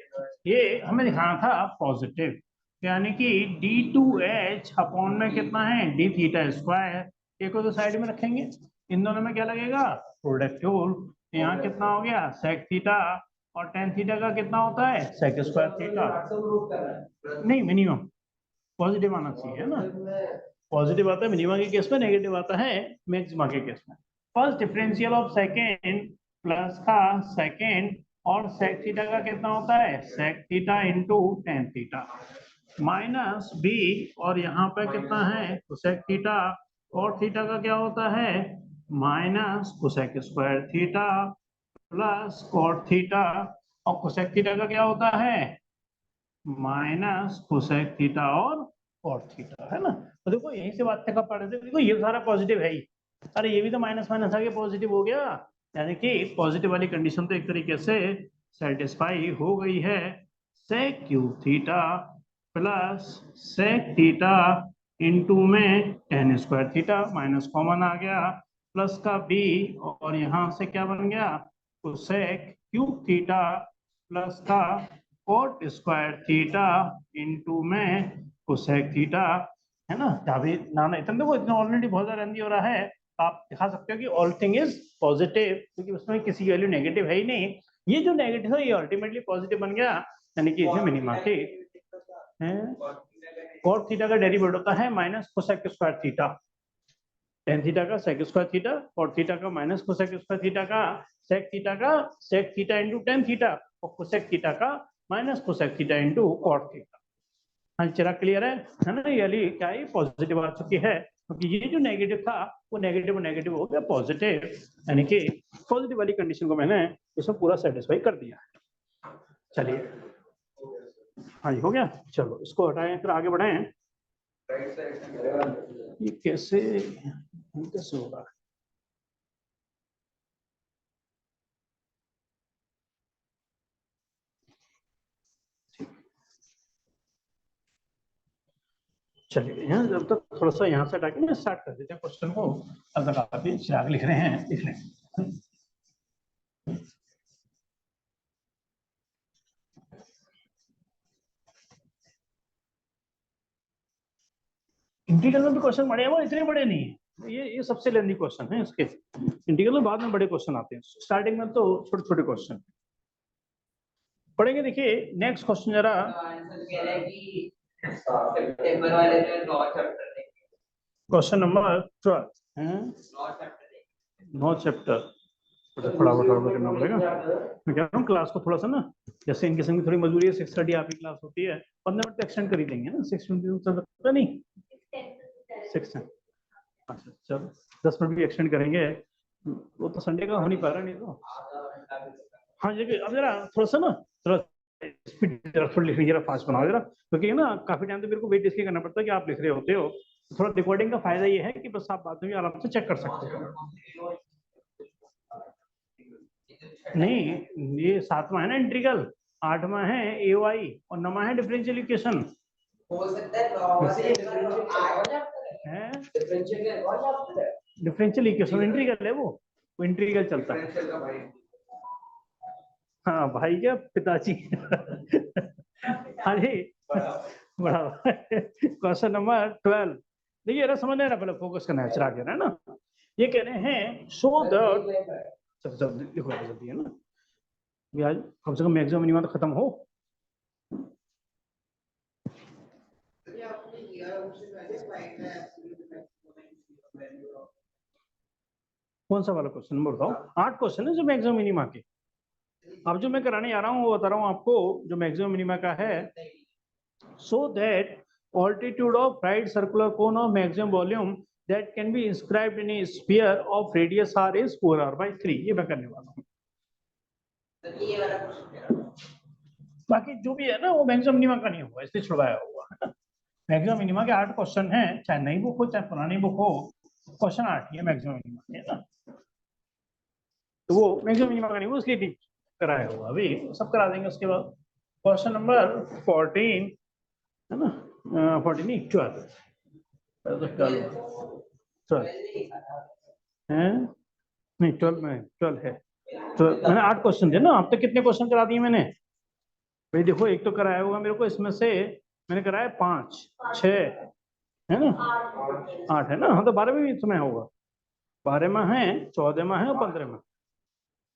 ये हमें दिखाना था पॉजिटिव, यानी कि d2h अपॉन में कितना है d थीटा स्क्वायर, एक को तो साइड में रखेंगे, इन दोनों में क्या लगेगा प्रोडक्ट रूल, यहाँ कितना हो गया सेक थीटा और टेन थीटा का कितना होता है सेक स्क्वायर थीटा। नहीं मिनिमम पॉजिटिव आना चाहिए ना, पॉजिटिव आता है मिनिमम के केस में, नेगेटिव आता है मैक्सिमा के केस में। First differential of second plus का सेकेंड और सेक थीटा का कितना होता है sec theta into tan theta minus B, और यहाँ पे कितना है कोसेक थीटा और थीटा का क्या होता है minus cosec square theta plus cot theta, और कोसेक थीटा का क्या होता है माइनस कोसेक थीटा और कॉट थीटा, है ना। तो देखो यहीं से बात तक पढ़े थे, देखो ये सारा पॉजिटिव है ही, अरे ये भी तो माइनस माइनस आके पॉजिटिव हो गया, यानी कि पॉजिटिव वाली कंडीशन तो एक तरीके से सेटिस्फाई हो गई है। Sec cube theta plus sec theta into में tan square theta, minus common आ गया, प्लस का बी और यहाँ से क्या बन गया कोसेक क्यूब थीटा प्लस का कोट स्क्वायर थीटा इंटू में कोसेक थीटा, है ना। अभी ना इतना देखो, इतना ऑलरेडी बहुत ज्यादा लेंदी हो रहा है। आप दिखा सकते हो कि ऑल थिंग इज पॉजिटिव, क्योंकि उसमें किसी की वैल्यू नेगेटिव है ही नहीं। ये जो नेगेटिव है ये अल्टीमेटली पॉजिटिव बन गया, यानी कि इसमें मिनिमा थी। कोट थीटा का डेरिवेटिव होता है minus cosec square theta, tan theta का sec square theta, cot theta का माइनस कोसेक स्क्वायर थीटा का sec theta into tan theta, और कोसेक थीटा का minus cosec theta into cot theta. हाँ, Chirag clear है ना। ये क्या है, पॉजिटिव आ चुकी है, क्योंकि ये जो नेगेटिव था वो नेगेटिव हो गया पॉजिटिव, यानी कि पॉजिटिव वाली कंडीशन को मैंने इसमें पूरा सेटिस्फाई कर दिया है। चलिए, हाँ ये हो गया। चलो इसको हटाएं, फिर आगे बढ़ाएं। ये कैसे होगा? चलिए, यहाँ जब तक थोड़ा सा यहाँ से हटा के स्टार्ट कर देते हैं क्वेश्चन को। अब तक आप चिराग लिख रहे हैं, लिख लें। इंटीग्रल में भी क्वेश्चन बड़े हैं, वो इतने बड़े नहीं है। ये सबसे लेंदी क्वेश्चन है इसके। इंटीग्रल में बाद में बड़े क्वेश्चन आते हैं, स्टार्टिंग में तो छोटे छोटे क्वेश्चन पढ़ेंगे। देखिए नेक्स्ट क्वेश्चन जरा, क्वेश्चन नंबर 12, 9 चैप्टर। फटाफट करना पड़ेगा। मैं कह रहा हूँ क्लास को थोड़ा सा ना, जैसे इनके संग थोड़ी मजबूरी है, 6:30 आपकी क्लास होती है, 15 मिनट एक्सटेंड कर ही देंगे ना। 6 मिनट नहीं, 6 अच्छा चलो 10 मिनट भी एक्सटेंड करेंगे। वो तो संडे का हो नहीं पा रहा, नहीं तो हाँ। अब जरा थोड़ा सा ना, थोड़ा स्पीड थोड़ा लिख लीजिए, फास्ट बनाओ जरा, क्योंकि ना काफी टाइम तो मेरे को वेट इसलिए करना पड़ता है कि आप लिख रहे होते हो। थोड़ा रिकॉर्डिंग का फायदा ये है कि बस आप बाद में आराम से चेक कर सकते हो। नहीं, ये 7वां है ना इंटीग्रल, 8वां है AOI और 9वां है डिफरेंशियल इक्वेशन। हो सकता है डिफरेंशियल इक्वेशन इंटीग्रल है, वो इंटीग्रल चलता है। हाँ भाई क्या पिताजी। हाँ जी, बड़ा क्वेश्चन नंबर 12। देखिए अरे समझ नहीं रहा, पहले फोकस करना है, चला के ना। ये कह रहे हैं शो दैट, देखो जल्दी है ना, आज कम से कम मैक्सिमम मिनिमम तो खत्म हो। कौन सा वाला क्वेश्चन नंबर बताओ? 8 क्वेश्चन है जो मैक्सिमम मिनिमा के। अब जो मैं कराने जा रहा हूँ वो बता रहा हूँ आपको, जो मैक्सिमम मिनिमा का है। So that altitude of right circular cone of maximum volume that can be inscribed in a sphere of radius r is 4r/3। ये मैं करने वाला हूँ। बाकी जो भी है ना वो मैक्सिमम मिनिमा का नहीं हुआ, इसलिए छुड़वाया हुआ है ना। मैक्सिमम मिनिमा के 8 क्वेश्चन हैं, चाहे नई बुक हो चाहे पुरानी बुक हो, क्वेश्चन 8 ही है मैक्सिमम मिनिमा है ना। तो वो मैक्सिमम मिनिमा का नहीं हुआ, इसलिए ठीक कराया हुआ। अभी सब करा देंगे उसके बाद। क्वेश्चन नंबर 14 है ना, 14 नहीं 12 है, नहीं 12 में 12 है। तो मैंने 8 क्वेश्चन थे ना, अब तक कितने क्वेश्चन करा दिए मैंने भाई? देखो एक तो कराया होगा मेरे को, इसमें से मैंने कराया 5 6 है ना, 8 है ना। हाँ तो 12 में भी इसमें होगा, 12 में है, 14 में है और 15 में।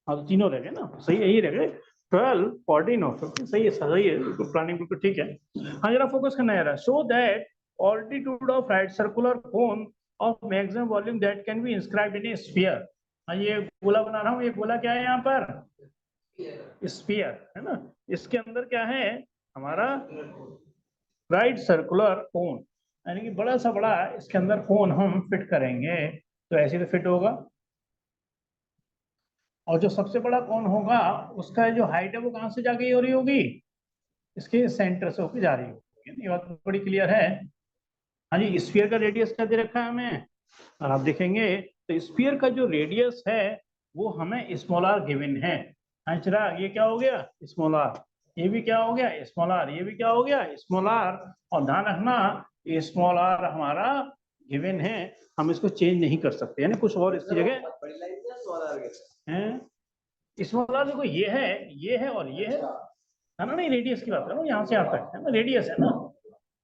हाँ तो तीनों रह गए ना, सही यही रह गए। 12 14 और 15 सही है, बिल्कुल प्लानिंग बिल्कुल ठीक है। हाँ जरा फोकस करना है। So that altitude of right circular cone of maximum volume that can be inscribed in a sphere। हाँ ये गोला बना रहा हूँ, ये गोला क्या है यहाँ पर? स्फीयर है ना। इसके अंदर क्या है हमारा? राइट सर्कुलर कोन, यानी कि बड़ा सा बड़ा इसके अंदर कोन हम फिट करेंगे, तो ऐसे तो फिट होगा। और जो सबसे बड़ा कोन होगा उसका जो हाइट है वो कहां से जाके हो रही होगी? इसके सेंटर से होकर जा रही होगी। ये बात बड़ी क्लियर है। हाँ जी, स्फीयर का रेडियस क्या दे रखा है हमें, और आप देखेंगे तो स्फीयर का जो रेडियस है वो हमें स्मॉल r गिवन है। अच्छा ये क्या हो गया? Small r। ये भी क्या हो गया? Small r। ये भी क्या हो गया? Small r। और ध्यान रखना स्मॉल r हमारा गिवन है, हम इसको चेंज नहीं कर सकते, यानी कुछ और इसकी जगह है। स्मॉल आर देखो ये है और ये है ना, नहीं रेडियस की बात कर रहा हूँ, यहाँ से यहाँ तक है ना, रेडियस है ना,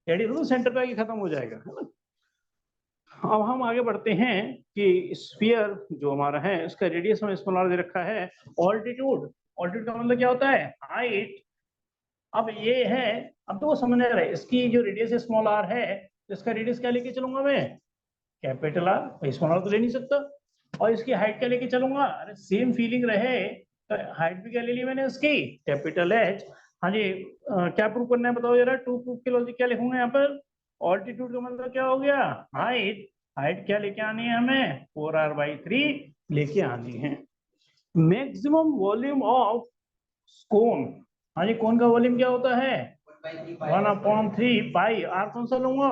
रेडियस तो सेंटर पे आके खत्म हो जाएगा, है ना। अब हम आगे बढ़ते हैं कि स्फीयर जो हमारा है उसका रेडियस में स्मॉल आर दे रखा है, ऑल्टीट्यूड, ऑल्टीट्यूड का मतलब क्या होता है, हाइट। अब ये है, अब तो वो समझ आ रहा है, इसकी जो रेडियस स्मॉल आर है, इसका रेडियस क्या लेके चलूंगा मैं, कैपिटल आर, स्मॉल आर तो ले नहीं सकता। और इसकी हाइट क्या लेके चलूंगा, अरे सेम फीलिंग रहे तो हाइट भी क्या ले ली मैंने उसकी, कैपिटल एच। हाँ जी, क्या प्रूव करना है बताओ जरा, टू प्रूफ के लॉजिक क्या लिखूंगा यहाँ पर, ऑल्टीट्यूड का मतलब क्या हो गया, हाइट, हाइट क्या लेके आनी है हमें, 4r/3 लेके आनी है। मैक्सिमम वॉल्यूम ऑफ कोन, हाँ जी कोन का वॉल्यूम क्या होता है, 1/3 पाई, आर कौन सा लूंगा,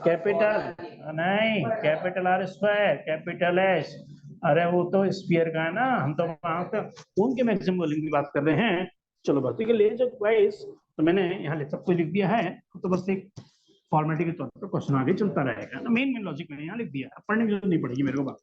कैपिटल, नहीं capital R square, capital S. अरे वो तो स्फीयर का है ना, हम तो वहां पे कोन के मैक्सिमम वॉल्यूम की बात कर रहे हैं। चलो बस ठीक है, ले जाओ गाइस, तो मैंने यहाँ सब कुछ लिख दिया है, तो बस एक फॉर्मेलिटी के तौर पर क्वेश्चन आगे चलता रहेगा ना, मेन लॉजिक मैंने यहाँ लिख दिया है, पढ़ने की जरूरत नहीं पड़ेगी मेरे को बात।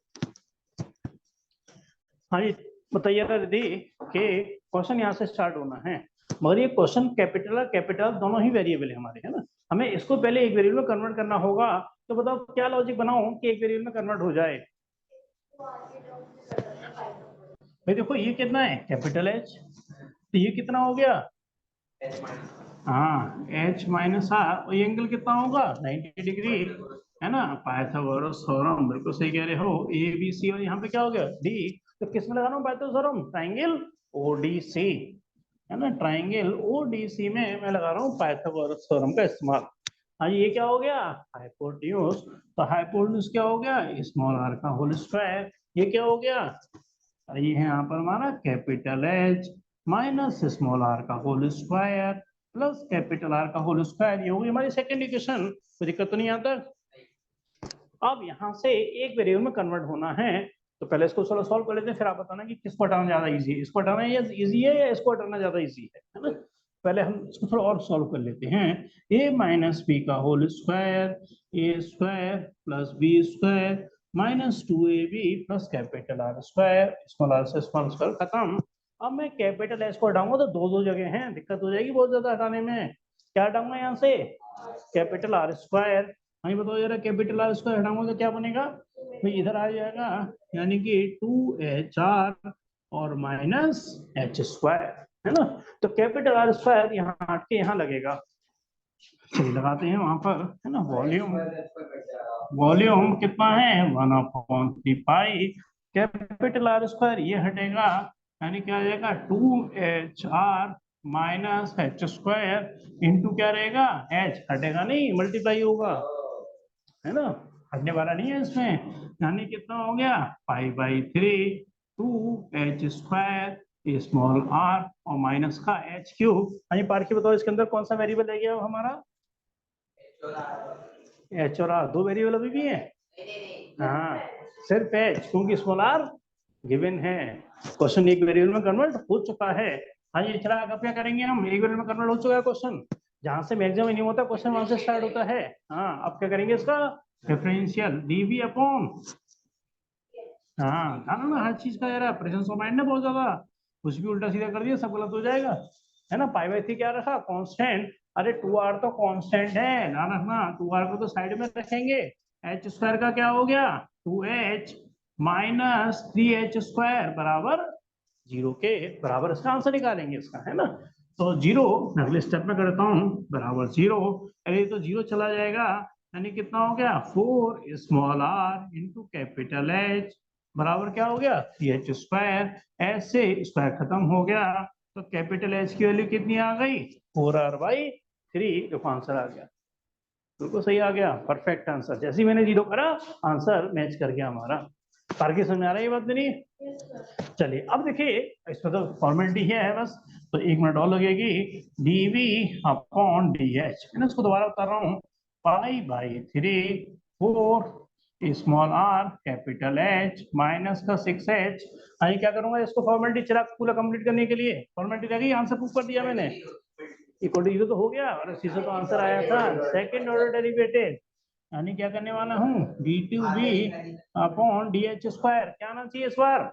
हाँ जी, बताइए दीदी कि क्वेश्चन यहाँ से स्टार्ट होना है, मगर ये क्वेश्चन कैपिटल और कैपिटल दोनों ही वेरिएबल है हमारे, है ना, हमें इसको पहले एक वेरिएबल में कन्वर्ट करना होगा। तो बताओ क्या लॉजिक बनाऊं कि एक वेरिएबल में कन्वर्ट हो जाए। भाई देखो ये कितना है, कैपिटल एच, तो ये कितना हो गया, हाँ एच माइनस आर, और ये एंगल कितना होगा 90 डिग्री, है ना, पाइथागोरस थ्योरम, बिल्कुल सही कह रहे हो, ए बी सी, और यहाँ पे क्या हो गया डी, तो किस में लगा रहा हूँ पाइथागोरस थ्योरम, ट्राइंगल ओडीसी, है ना, ट्राइंगल ओडीसी में मैं लगा रहा हूँ पाइथागोरस थ्योरम का इस्तेमाल। हाँ ये क्या हो गया, हाइपोटेन्यूज, तो हाइपोटेन्यूज क्या हो गया, स्मॉल आर का होल स्क्वायर, ये क्या हो गया, ये है यहाँ पर हमारा capital H minus small r का whole square plus capital R का होल स्क्वायर, ये होगी हमारी सेकंड इक्वेशन, कोई दिक्कत तो नहीं आता। अब यहाँ से एक वेरिएबल में कन्वर्ट होना है, तो पहले इसको चलो सॉल्व कर लेते हैं, फिर आप बताना कि किसको हटाना ज्यादा इजी है, इसको हटाना इजी है या इसको हटाना ज्यादा इजी है ना। पहले हम इसको थोड़ा और सॉल्व कर लेते हैं, a माइनस बी का whole square, A square plus B square minus 2ab plus capital R square, small R से स्मॉल स्क्वायर खत्म। अब मैं कैपिटल एस को हटाऊंगा तो दो दो जगह हैं, दिक्कत हो जाएगी बहुत ज्यादा हटाने में, क्या हटाऊंगा यहाँ से, कैपिटल आर स्क्वायर, हमें बताओ जरा कैपिटल आर स्क्वायर हटाऊंगा तो क्या बनेगा, तो इधर आ जाएगा, यानी कि 2HR और माइनस एच स्क्वायर, है ना, तो कैपिटल आर स्क्वायर यहाँ हट के यहाँ लगेगा, चलिए लगाते हैं वहां पर, है ना, वॉल्यूम, वॉल्यूम कितना है 1/3 पाई, कैपिटल आर स्क्वायर ये हटेगा, यानी क्या आ जाएगा 2HR minus H square into क्या रहेगा, एच हटेगा नहीं, मल्टीप्लाई होगा, है ना, हटने वाला नहीं है इसमें, यानी कितना हो गया π/3 2h स्क्वायर स्मॉल r और माइनस का h क्यूब। हाँ पार की बताओ इसके अंदर कौन सा वेरिएबल रह गया हमारा, h और r, दो वेरिएबल अभी भी है, हाँ सिर्फ h, क्योंकि स्मॉल r गिवन है, क्वेश्चन एक वेरिएबल में कन्वर्ट हो चुका है। हाँ ये चला, अब क्या करेंगे हम, एक वेरिएबल में कन्वर्ट हो चुका है क्वेश्चन, जहां से मैक्सिमम नहीं होता क्वेश्चन वहां से स्टार्ट होता है। हाँ अब क्या करेंगे इसका, डिफरेंशियल डीवी अपॉन, हाँ था ना हर चीज का यार प्रेजेंस ऑफ माइंड है बहुत ज्यादा, कुछ भी उल्टा सीधा कर दिया सब गलत हो जाएगा, है ना, π/3 क्या रखा कांस्टेंट, अरे 2r तो कांस्टेंट है, ध्यान रखना 2r को तो साइड में रखेंगे, h स्क्वायर का क्या हो गया 2h माइनस 3h स्क्वायर बराबर 0 के बराबर, इसका आंसर निकालेंगे इसका, है ना, तो 0 अगले स्टेप में करता हूँ बराबर 0, अरे तो 0 चला जाएगा, यानी कितना हो गया 4 small r into capital H बराबर क्या हो गया 3h स्क्वायर, ऐसे स्क्वायर खत्म हो गया, तो कैपिटल H की वैल्यू कितनी आ गई 4r/3, देखो आंसर आ गया, बिल्कुल सही आ गया, परफेक्ट आंसर, जैसे ही मैंने 0 करा आंसर मैच कर गया हमारा। तार्किक समझ आ रहा है ये बात नहीं, चलिए अब देखिए इसमें तो फॉर्मेलिटी है बस, तो 1 मिनट और लगेगी, dv अपॉन dh, मैं इसको दोबारा बता रहा हूँ, π/3 4 small r capital H minus का 6h, अभी क्या करूंगा इसको फॉर्मेलिटी चला पूरा कंप्लीट करने के लिए, फॉर्मेलिटी लगी, आंसर प्रूफ कर दिया मैंने, इक्वल टू 0 तो हो गया, और इसी से तो आंसर आया था, सेकंड ऑर्डर डेरिवेटिव, यानी क्या करने वाला हूँ d2b अपॉन dh स्क्वायर, क्या आना चाहिए इस बार,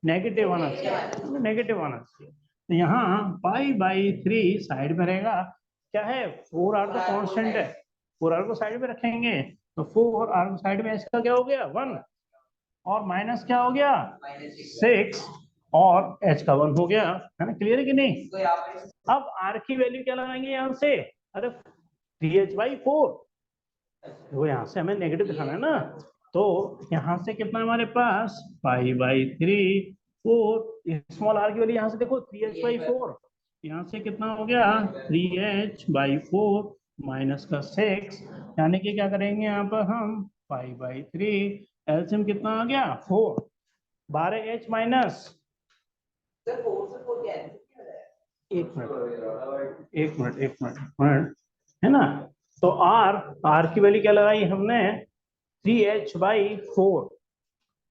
नेगेटिव आना चाहिए, नेगेटिव आना चाहिए। तो यहाँ पाई/3 साइड में रहेगा, क्या है 4r तो कांस्टेंट है, 4r को साइड में रखेंगे तो 4r को साइड में, इसका क्या हो गया 1 और माइनस क्या हो गया 6 और h का 1 हो गया, है ना, क्लियर है कि नहीं। अब r की वैल्यू क्या लगाएंगे यहाँ से, अरे 3h/4, वो यहाँ से हमें नेगेटिव दिखाना है ना, तो यहाँ से कितना हमारे पास पाई/3 4, स्मॉल r की वैल्यू यहाँ से देखो 3h/4, यहाँ से कितना हो गया 3h/4 माइनस का 6, यानी कि क्या करेंगे यहाँ पर हम पाई/3, एलसीएम कितना आ गया 4, 12h माइनस, एक मिनट है ना, तो r की वैल्यू क्या लगाई हमने 3h/4,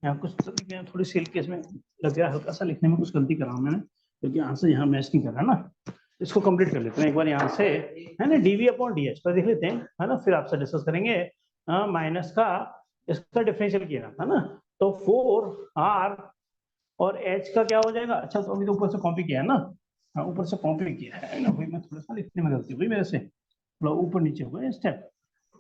यहाँ कुछ थोड़ी सी हल्की इसमें लग गया, हल्का सा लिखने में कुछ गलती करा हूं मैंने, क्योंकि यहाँ से यहाँ मैच नहीं कर रहा ना, इसको कंप्लीट कर लेते हैं एक बार यहाँ से, है ना, dv/dh पर देख लेते हैं, है ना, फिर आपसे डिस्कस करेंगे। माइनस का इसका डिफरेंशियल किया था ना, तो 4r और h का क्या हो जाएगा, अच्छा तो अभी तो ऊपर से कॉपी किया है ना, हाँ ऊपर से कॉपी किया है ना भाई, मैं थोड़ा सा लिखने में गलती हुई मेरे से, थोड़ा ऊपर नीचे हुआ स्टेप।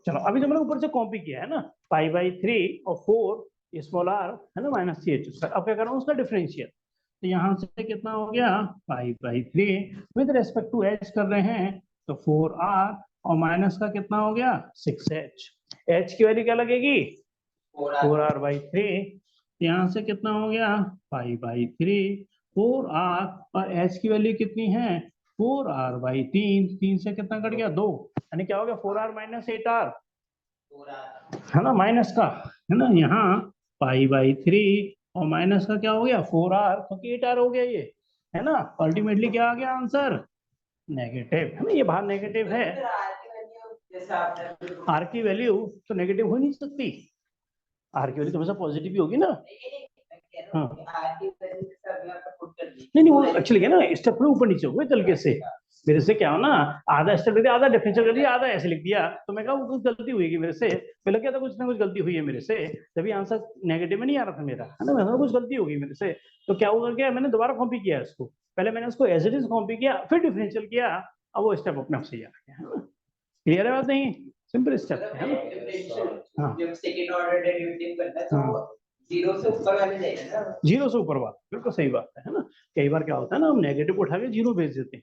चलो अभी तो मैंने ऊपर से कॉपी किया है ना, पाई/3 और 4 स्मॉल r, है ना, माइनस 3h, अब क्या कर रहा हूँ उसका डिफरेंशियल, तो यहाँ से कितना हो गया पाई/3 विद रेस्पेक्ट टू h कर रहे हैं, तो 4r और माइनस का कितना हो गया 6h, h की वैल्यू क्या लगेगी 4r/3, यहाँ से कितना हो गया पाई/3 4r और h की वैल्यू कितनी है 4r/3, 3 से कितना कट गया 2, यानी क्या हो गया 4r माइनस 8r, है ना, माइनस का, है ना, यहाँ पाई/3 और माइनस का क्या हो गया 4r, क्योंकि 8r हो गया ये, है ना, अल्टीमेटली क्या आ गया आंसर नेगेटिव, है ना, ये बाहर नेगेटिव है, r की वैल्यू तो नेगेटिव हो नहीं सकती, r की वैल्यू तो हमेशा पॉजिटिव ही होगी ना, हाँ नहीं वो एक्चुअली है ना, स्टेप थोड़ा ऊपर नीचे हुए तरीके से, मेरे से क्या हो ना, आधा स्टेप लिख दिया, आधा डिफरेंशियल कर दिया, आधा ऐसे लिख दिया, तो मैं कहा वो कुछ गलती हुई मेरे से, पहले क्या था कुछ ना कुछ गलती हुई है मेरे से, तभी आंसर नेगेटिव में नहीं आ रहा था मेरा, है ना, मैं कुछ गलती होगी मेरे से, तो क्या हुआ क्या मैंने दोबारा कॉपी किया इसको, पहले मैंने उसको एज इट इज कॉपी किया, फिर डिफरेंशियल किया, अब वो स्टेप अपने आप से आ गया, है ना, क्लियर है बात नहीं, सिंपल स्टेप है ना, हाँ जब सेकंड ऑर्डर डेरिवेटिव करना है तो जीरो से ऊपर वाले जाएगा ना, जीरो से ऊपर वाला, बिल्कुल सही बात है ना, कई बार क्या होता है ना हम नेगेटिव उठा के जीरो भेज देते हैं,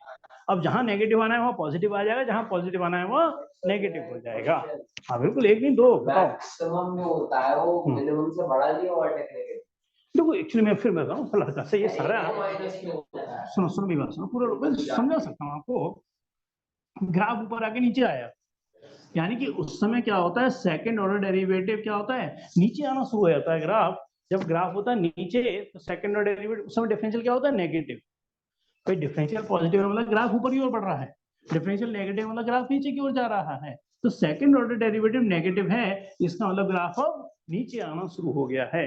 अब जहां नेगेटिव आना है वहां पॉजिटिव आ जाएगा, जहां पॉजिटिव आना है वहां नेगेटिव हो जाएगा, हाँ बिल्कुल, एक नहीं दो बताओ, मैक्सिमम जो होता है वो मिनिमम से बड़ा नहीं ओवरटेक लेके, देखो एक्चुअली मैं फिर बताऊं हल्का से, ये सारा सुनो सुनो मेरी बात सुनो, पूरा समझा सकता हूँ आपको, ग्राफ ऊपर आके नीचे आया, यानी कि उस समय क्या होता है सेकंड ऑर्डर डेरिवेटिव क्या होता है नीचे आना शुरू हो जाता है ग्राफ, जब ग्राफ होता है नीचे तो सेकंड ऑर्डर डेरिवेटिव उस समय डिफरेंशियल क्या होता है नेगेटिव, भाई डिफरेंशियल पॉजिटिव मतलब ग्राफ ऊपर की ओर बढ़ रहा है, डिफरेंशियल नेगेटिव मतलब ग्राफ नीचे की ओर जा रहा है, तो सेकंड ऑर्डर डेरिवेटिव नेगेटिव है, इसका मतलब ग्राफ अब नीचे आना शुरू हो गया है,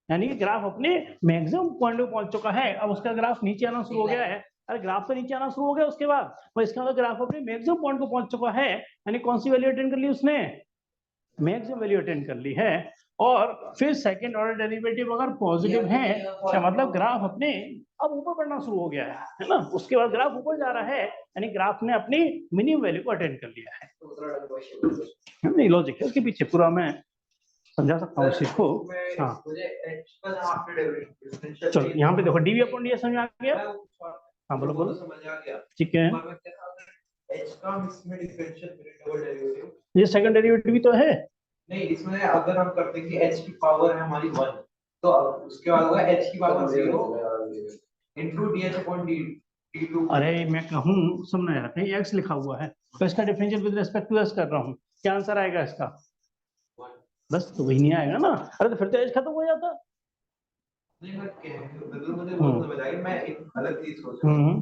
यानी कि ग्राफ अपने मैक्सिमम पॉइंट पे पहुंच चुका है, अब उसका ग्राफ नीचे आना शुरू हो गया है, अरे ग्राफ तो नीचे आना शुरू हो गया उसके बाद, तो इसका मतलब ग्राफ अपने मैक्सिमम पॉइंट को पहुंच चुका है, यानी कौन सी वैल्यू अटेंड कर ली उसने मैक्सिमम वैल्यू अटेंड कर ली है, और फिर सेकंड ऑर्डर डेरिवेटिव अगर पॉजिटिव है क्या मतलब ग्राफ अपने अब ऊपर बढ़ना शुरू हो गया है ना, उसके बाद ग्राफ ऊपर जा रहा है, यानी ग्राफ ने अपनी मिनिमम वैल्यू को अटेंड कर लिया है, नहीं लॉजिक है उसके पीछे पूरा, मैं समझा सकता हूँ इस चीज को, हाँ चलो यहाँ पे देखो dv/ds समझ आ गया, हाँ बोलो बोलो, ठीक है, ये सेकंड डेरिवेटिव भी तो है, नहीं इसमें अगर हम करते हैं कि h की पावर है हमारी 1, तो उसके बाद होगा h की पावर 0 into dh/d2, अरे मैं कहूँ सुनना यार, कहीं x लिखा हुआ है तो इसका differential with respect to s कर रहा हूँ, क्या आंसर आएगा इसका, बस तो वही नहीं आएगा ना, अरे तो फिर तो h खत्म हो जाता, नहीं मुझे बहुत समझ आई, मैं एक अलग चीज सोच रहा हूँ,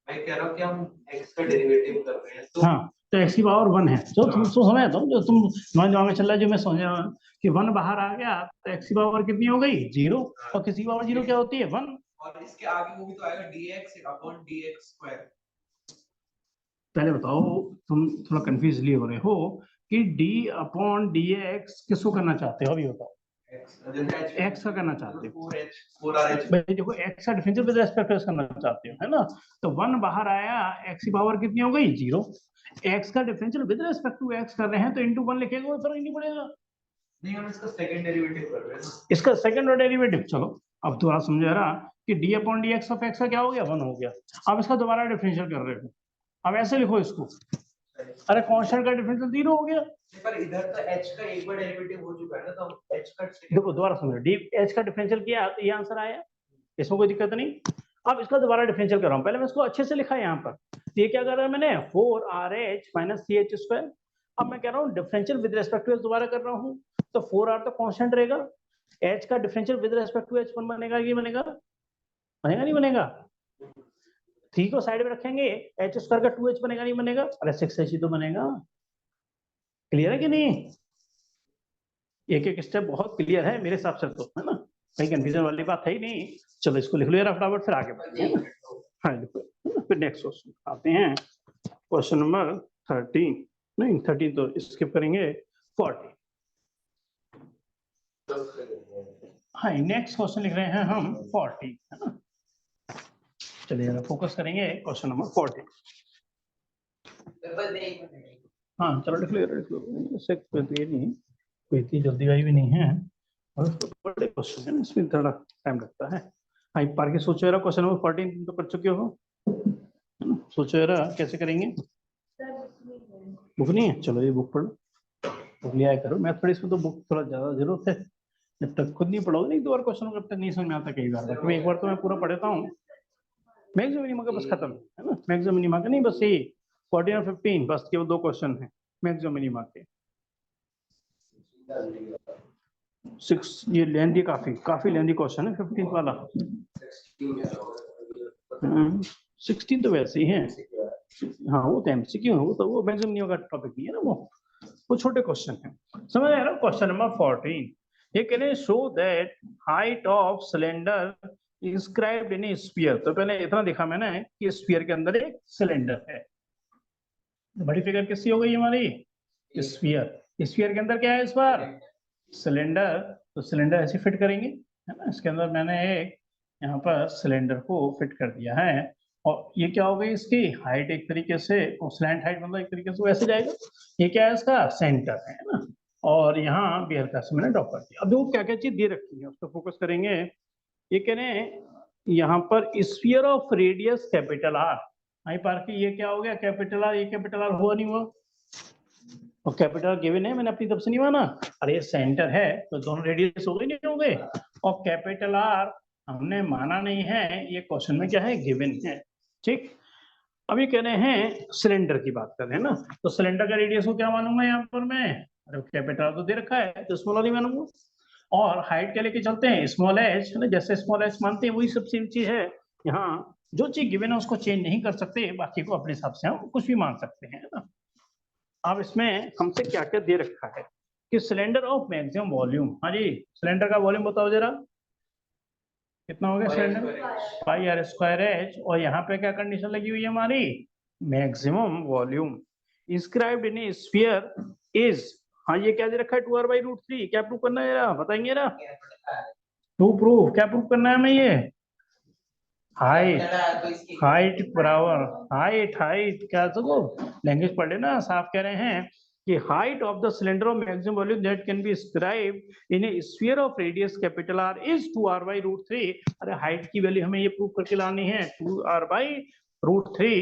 मैं कह रहा हूँ कि हम x का डेरिवेटिव कर रहे हैं तो हाँ तो x की पावर 1 है, जो तुम समझ आता हूँ, जो तुम तुम्हारे दिमाग में चल रहा है, जो मैं समझ रहा हूँ कि 1 बाहर आ गया तो x की पावर कितनी हो गई 0, और किसी की पावर 0 क्या होती है 1, और इसके आगे वो भी तो आएगा dx/dx², पहले बताओ तुम थोड़ा कंफ्यूज लिए हो रहे हो कि d/dx किसको करना चाहते हो, अभी बताओ, एक्स का करना चाहते हो 4h भाई, देखो एक्स का differential with respect to X करना चाहते हो, है ना। तो 1 बाहर आया, एक्स की पावर कितनी हो गई 0। एक्स का differential with respect to X कर रहे हैं तो इनटू 1 लिखेंगे, कोई फर्क नहीं पड़ेगा। नहीं, हम इसका सेकंड डेरिवेटिव कर रहे हैं ना। इसका सेकंड ऑर्डर डेरिवेटिव, चलो अब दोबारा समझा रहा कि D upon D x of x का क्या हो गया 1 हो गया। अब इसका दोबारा डिफरेंशियल कर रहे हो, अब ऐसे लिखो इसको, अरे कांस्टेंट का डिफरेंशियल 0 हो गया। पर इधर तो h का एक बार डेरिवेटिव हो चुका है ना, तो h का देखो दोबारा समझो, डी एच का डिफरेंशियल किया तो ये आंसर आया, इसमें कोई दिक्कत नहीं। अब इसका दोबारा डिफरेंशियल कर रहा हूं, पहले मैं इसको अच्छे से लिखा है यहाँ पर। ये क्या कर रहा है मैंने 4rh माइनस ch²। अब मैं कह रहा हूँ differential with respect to h दोबारा कर रहा हूँ, तो 4r तो कांस्टेंट रहेगा, h का differential with respect to h1 बनेगा, ये बनेगा, बनेगा नहीं बनेगा। 3 को साइड में रखेंगे, h² का 2h बनेगा नहीं बनेगा, अरे 6h ही तो बनेगा। क्लियर है कि नहीं? एक एक स्टेप बहुत क्लियर है मेरे हिसाब से, तो है ना, कहीं कंफ्यूजन वाली बात है ही नहीं। चलो इसको लिख लो यार फटाफट, फिर आगे बढ़ते हैं। हाँ लिखो, फिर नेक्स्ट क्वेश्चन आते हैं, क्वेश्चन नंबर 13, नहीं 13 तो स्किप करेंगे, 40। हाँ नेक्स्ट क्वेश्चन लिख रहे हैं हम 40, है ना। चलिए फोकस करेंगे क्वेश्चन नंबर 40। हाँ चलो लिख लो यार, लिख लो, इससे कोई नहीं, कोई इतनी जल्दीबाजी भी नहीं है, और बड़े क्वेश्चन है इसमें थोड़ा टाइम लगता है। हाँ एक बार के सोचो यार, क्वेश्चन नंबर 14 तो कर चुके हो, सोचो यार कैसे करेंगे। बुक नहीं है, चलो ये बुक पढ़ो, बुक लिया करो। मैथमेटिक्स में तो बुक थोड़ा ज्यादा जरूरत है, जब तक खुद नहीं पढ़ोगे नहीं, 2 बार क्वेश्चन जब तक नहीं समझ में आता कई बार, बाकी एक बार तो मैं पूरा पढ़ता हूँ। मैक्सिमम मिनिमम का बस खत्म है ना, मैक्सिमम मिनिमम का नहीं, बस यही 14 और 15 बस केवल 2 क्वेश्चन है मैक्सिमम मिनिमम के। 6 ये लेंदी, काफी लेंदी क्वेश्चन है 15 वाला। 16 तो वैसे ही है, हाँ वो तो एमसीक्यू है, वो मैक्सिमम मिनिमम का टॉपिक नहीं है ना, वो छोटे क्वेश्चन है। समझ आया ना। क्वेश्चन नंबर 14, ये कह रहे हैं show that height of cylinder inscribed in a sphere. तो पहले इतना देखा मैंने कि स्फीयर के अंदर एक सिलेंडर है, बड़ी फिगर किसकी हो गई हमारी स्फीयर। स्फीयर के अंदर क्या है इस बार सिलेंडर, तो सिलेंडर ऐसे फिट करेंगे, है ना। इसके अंदर मैंने एक यहाँ पर सिलेंडर को फिट कर दिया है, और ये क्या हो गई इसकी हाइट, एक तरीके से स्लैंट हाइट, मतलब एक तरीके से वैसे जाएगा। ये क्या है इसका सेंटर है ना, और यहाँ बियर का मैंने ड्रॉप कर दिया। अब देखो क्या क्या चीज दे रखी है, उस पर फोकस करेंगे। ये कह रहे हैं यहाँ पर sphere of radius capital R, आई पार की ये क्या हो गया कैपिटल आर, ये कैपिटल आर हुआ नहीं हुआ, और कैपिटल गिवन है, मैंने अपनी तरफ से नहीं माना, अरे ये सेंटर है तो दोनों रेडियस हो गए नहीं हो गए, और कैपिटल आर हमने माना नहीं है, ये क्वेश्चन में क्या है गिवन है, ठीक। अभी कह रहे हैं सिलेंडर की बात कर रहे हैं ना, तो सिलेंडर का रेडियस को क्या मानूंगा यहाँ पर मैं, अरे कैपिटल तो दे रखा है तो स्मॉल ही मानूंगा, और हाइट क्या लेके चलते हैं स्मॉल एच, है ना, जैसे स्मॉल एच मानते हैं वही सब सेम चीज है यहाँ, जो चीज गिवन है उसको चेंज नहीं कर सकते, बाकी को अपने हिसाब से हम कुछ भी मान सकते हैं ना। अब इसमें हमसे क्या क्या दे रखा है कि सिलेंडर ऑफ मैक्सिमम वॉल्यूम, हाँ जी सिलेंडर का वॉल्यूम बताओ जरा कितना हो गया cylinder, pi R square H, और यहाँ पे क्या कंडीशन लगी हुई है हमारी maximum volume inscribed in a sphere is, हाँ ये क्या दे रखा है 2r/√3, क्या प्रूव करना है जरा बताएंगे ना, टू प्रूफ क्या प्रूव करना है हमें, ये हाइट बराबर हाइट क्या तो लैंग्वेज पढ़ लेना, साफ कह रहे हैं कि height of the cylinder of maximum volume that can be scribed in a sphere of radius capital are is 2r/√3। अरे हाइट की वैल्यू हमें ये प्रूव करके लानी है 2r/√3।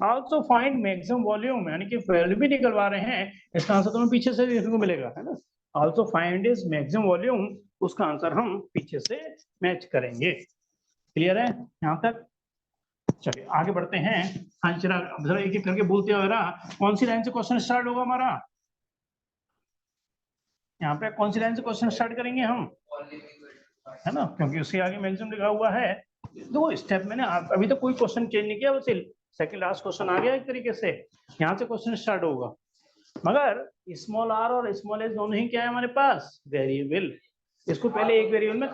Also find maximum volume, यानी कि वैल्यू भी निकलवा रहे हैं, इसका आंसर तुम्हें पीछे से देखने को मिलेगा, है ना। Also find is maximum volume, उसका आंसर हम पीछे से मैच करेंगे। क्लियर है यहाँ तक, चलिए आगे बढ़ते हैं। हाँ चला जरा एक एक करके बोलते हो जरा, कौन सी लाइन से क्वेश्चन स्टार्ट होगा हमारा, यहाँ पे कौन सी लाइन से क्वेश्चन स्टार्ट करेंगे हम, है ना, क्योंकि उसके आगे मैक्सिमम लिखा हुआ है। दो स्टेप में ना अभी तो कोई क्वेश्चन चेंज नहीं किया, बस सेकंड लास्ट क्वेश्चन आ गया एक तरीके से, यहाँ से क्वेश्चन स्टार्ट होगा, मगर स्मॉल आर और स्मॉल एच दोनों ही क्या है हमारे पास वेरिएबल, इसको पहले एक वेरिएबल में